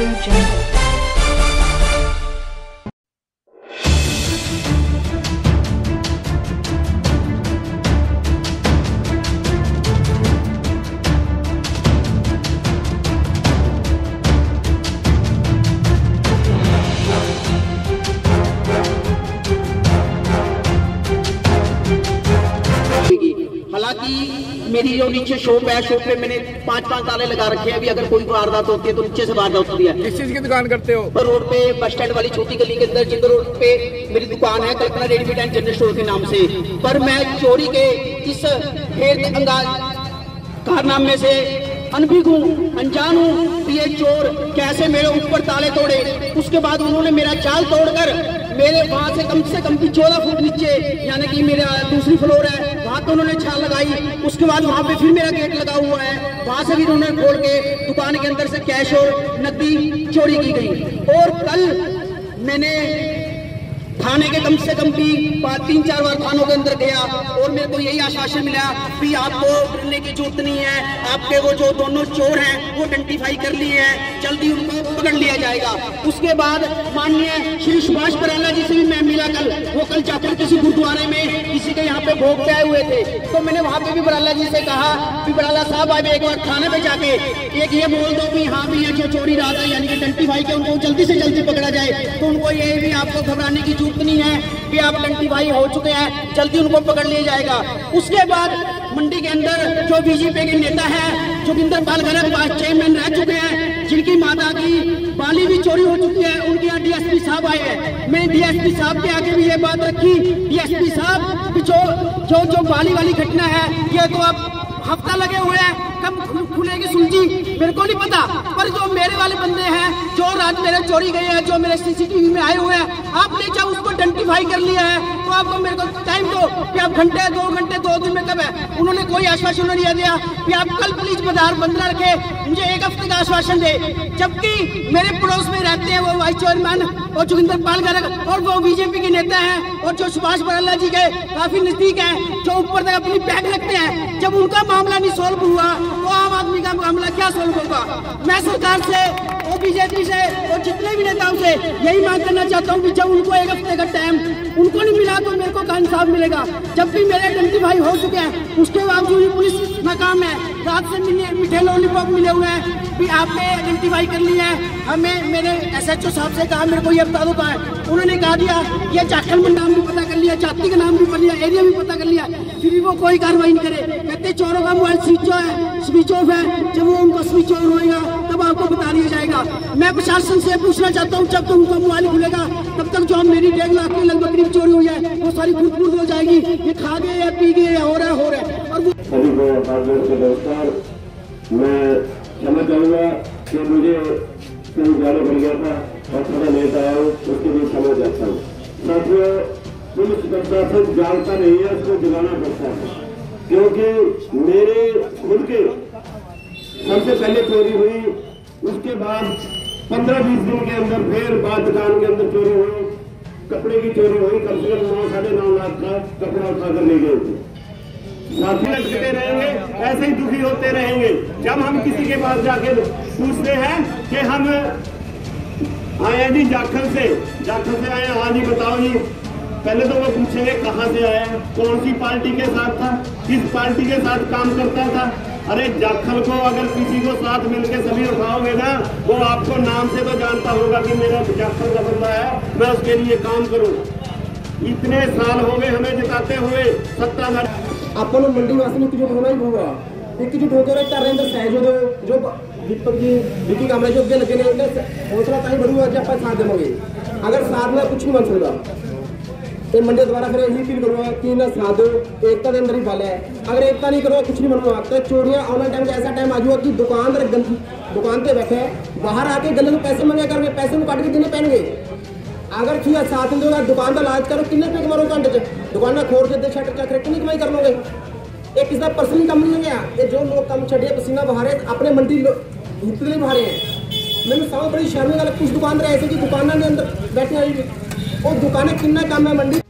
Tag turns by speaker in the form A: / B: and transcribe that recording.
A: Audio Jungle.
B: हालांकि मेरी जो नीचे शॉप है, शॉप पे मैंने 5-5 ताले लगा रखे हैं। अभी अगर कोई वारदात होती है तो नीचे से वारदात होती है।
C: किस चीज की दुकान करते हो?
B: रोड पे बस स्टैंड वाली छोटी गली के अंदर जिंदर रोड पे मेरी दुकान है, कल्पना रेडीमेड एंड जनरल स्टोर के नाम से। पर मैं चोरी के इस कारनामे से अनभिज्ञ हूँ, अनजान हूँ कि ये चोर कैसे मेरे ऊपर ताले तोड़े। उसके बाद उन्होंने मेरा जाल तोड़कर मेरे वहां से कम 14 फुट नीचे, यानी कि मेरा दूसरी फ्लोर है, वहां पे उन्होंने छाल लगाई। उसके बाद वहां पे फिर मेरा गेट लगा हुआ है, वहां से भी उन्होंने खोल के दुकान के अंदर से कैश और नकदी चोरी की गई। और कल मैंने थाने के कम से कम भी 3-4 बार थानों के अंदर गया और मेरे को यही आश्वासन मिला कि आपको डरने की जरूरत नहीं है, आपके वो जो दोनों चोर हैं वो आइडेंटिफाई कर लिए हैं, जल्दी उनको पकड़ लिया जाएगा। उसके बाद माननीय श्री सुभाष बराला जी से भी मैं मिला कल। वो कल जाकर किसी गुरुद्वारे में किसी के यहाँ पे भोग पे आए हुए थे, तो मैंने वहां पे भी बराला जी से कहा कि बराला साहब आप एक बार थाने पे जाके एक ये बोल दो कि हाँ भी ये जो चोरी रहा था यानी कि आइडेंटिफाई के उनको जल्दी से जल्दी पकड़ा जाए। तो उनको ये भी आपको घबराने की जरूरत नहीं है कि आप आइडेंटिफाई हो चुके हैं, जल्दी उनको पकड़ लिया जाएगा। उसके बाद मंडी के अंदर जो बीजेपी के नेता है जोगिंदर पाल गर्ग चेयरमैन रह चुके हैं, जिनकी माता की बाली भी चोरी हो चुकी है, उनके यहाँ डीएसपी साहब आए हैं। मैं डीएसपी साहब के आगे भी ये बात रखी, डीएसपी साहब जो बाली वाली घटना है ये तो आप हफ्ता लगे हुए हैं, कब खुलेगी सुलझी मेरे को नहीं पता। पर जो मेरे वाले बंदे हैं जो रात मेरे चोरी गए हैं, जो मेरे सीसीटीवी में आए हुए हैं, आपने जब उसको आइडेंटिफाई कर लिया है तो आपको मेरे को टाइम दो कि आप घंटे 2 घंटे 2 दिन में कब है। उन्होंने कोई आश्वासन नहीं दिया कि आप कल पुलिस बाजार बंद रखे, मुझे 1 हफ्ते का आश्वासन दे। जबकि मेरे पड़ोस में रहते हैं वो वाइस चेयरमैन और जोगिंदर पाल गर्ग और वो बीजेपी के नेता हैं और जो सुभाष बराला जी के काफी नजदीक है, जो ऊपर तक अपनी बैग रखते हैं। जब उनका मामला नहीं सोल्व हुआ तो आम आदमी का मामला क्या सोल्व होगा? मैं सरकार से और बीजेपी से और जितने भी नेताओं से यही मांग करना चाहता हूँ कि जब उनको 1 हफ्ते का टाइम उनको नहीं मिला तो मेरे को इंसाफ मिलेगा। जब भी मेरे आइडेंटिफाई हो चुके हैं उसके बावजूद भी पुलिस नाकाम है। रात से मीठे लॉलीपॉप मिले हुए हैं कि आपने आइडेंटिफाई कर लिया है। हमें मेरे SHO साहब से कहा मेरे को ये बता दो कहाँ है, उन्होंने कहा दिया ये जाखल नाम भी पता कर लिया, जाति का नाम भी पता लिया, एरिया भी पता कर लिया, फिर भी वो कोई कार्रवाई नहीं करे। कहते चोरों का मोबाइल स्विच ऑफ है, जब वो उनको स्विच ऑन होएगा तब आपको बता दिया जाएगा। मैं प्रशासन से पूछना चाहता हूँ जब तक उनका मोबाइल खुलेगा तब तक जो मेरी 1.5 लाख के लगभग करीब चोरी हो जाए वो सारी खुद हो जाएगी। ये खा गए या पी गए या हो रहा है। और
D: सभी को नमस्कार। मैं क्षमा चाहूँगा कि मुझे कहीं जाना पड़ गया था और थोड़ा लेट आया हूँ, उसके लिए क्षमा चाहता हूँ। साथियों, पुलिस प्रशासन जानता नहीं है, उसको दिलाना पड़ता है, क्योंकि मेरे खुद के सबसे पहले चोरी हुई, उसके बाद 15-20 दिन के अंदर फिर बाद दुकान के अंदर चोरी हुई, कपड़े की चोरी हुई, कम से कम 9-9.5 लाख का कपड़ा उठाकर ले गए थे। साथी लटकते रहेंगे, ऐसे ही दुखी होते रहेंगे। जब हम किसी के पास जाके पूछते हैं कि हम आए हैं जी जाखल से आए हैं, हाँ जी बताओ जी, पहले तो वो पूछेंगे कहाँ से आया है, कौन सी पार्टी के साथ था, किस पार्टी के साथ काम करता था। अरे जाखल को अगर किसी को साथ मिलके सभी उठाओगे ना, वो आपको नाम से तो जानता होगा कि मेरा जाखल का बंदा है, मैं उसके लिए काम करूं। इतने साल हो गए हमें जिताते हुए सत्ताधार।
E: अपन मंडी वासी एकजुट होना ही होगा, एकजुट होकर एक तरह सहयोग जो दीपक जी विकी कामरे जो लगे ने हौसला ताई बढ़ूगा जब आप साथ देंगे। अगर साथ में कुछ नहीं बन सकता तो मंडी द्वारा फिर यही फील करूँगा कि ना साथ दो, एकता के अंदर ही फल है। अगर एकता नहीं करोगे कुछ नहीं बनूंगा। तो चोरियाँ ऑनलाइन टाइम ऐसा टाइम आ जाऊगा कि दुकान पे बैठे बाहर आके गले में पैसे मंगे करके पैसे में काट के देने पहनेंगे। अगर ठीक है साथ में अगर दुकान का इलाज करो कितने रुपये कमाओ घंटे से, दुकान में खोल के शटर चक्र कितनी कमाई कर लोगे? एक किसी पर्सनली कम नहीं है क्या? ये जो लोग कम छड़िए पसीना बहा रहे अपने मंडी हित के लिए बहा रहे हैं। मैंने समझ बड़ी शर्मी वाले कुछ दुकानदार ऐसे की दुकानों के अंदर बैठे और दुकानें कितना कम है मंडी